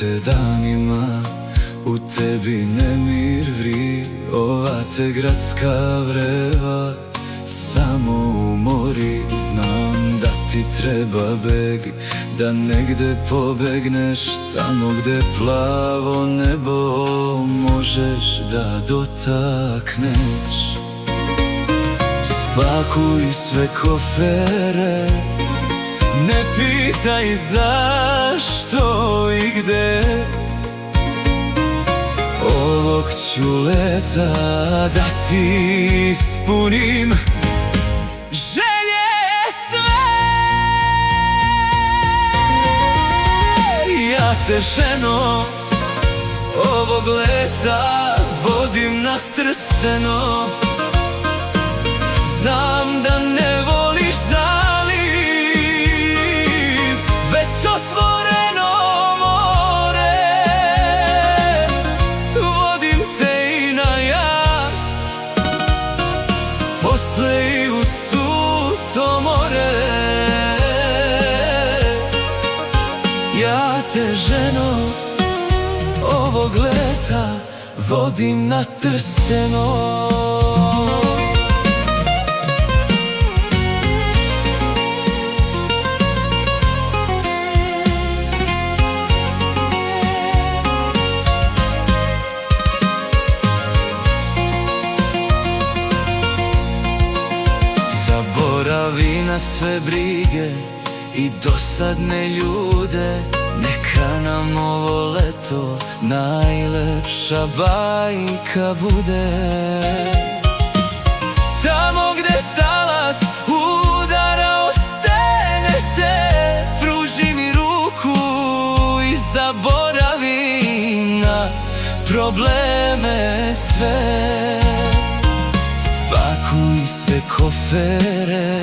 te danima, u tebi nemir vri. Ova te gradska vreva samo umori. Znam da ti treba beg, da negde pobegneš, tamo gde plavo nebo možeš da dotakneš. Spakuj sve kofere, ne pitaj zašto i gde. Ovog ću leta da ti ispunim želje sve. Ja te, ženo, ovog leta vodim na Trsteno. Znam da ne voliš zaliv, već otvoreno more. Vodim te i na jas, posle i u suto more. Ja te, ženo, ovog leta vodim na Trsteno. Zaboravi na sve brige i dosadne ljude. Neka nam ovo leto najlepša bajka bude. Tamo gde talas udara o stene te, pruži mi ruku i zaboravi na probleme sve. Spakuj sve kofere,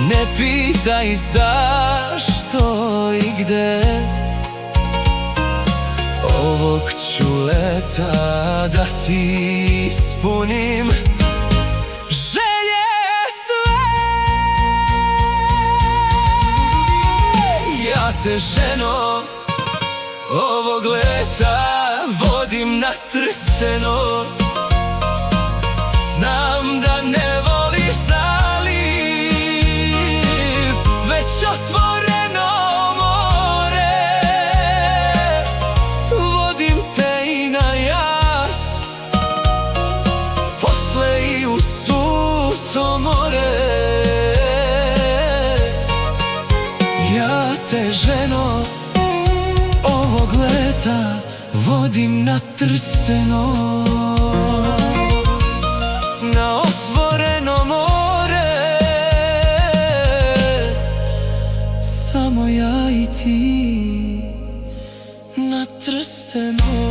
ne pitaj zašto i gde. Ovog ću leta da ti ispunim želje sve. Ja te, ženo, ovog leta vodim na Trsteno. Znam da ne voliš zaliv, već otvoreno more. Vodim te i na jas, posle i u suto more. Ja te, ženo, ovog leta vodim na Trsteno. Na otvoreno more, samo ja i ti na Trsteno.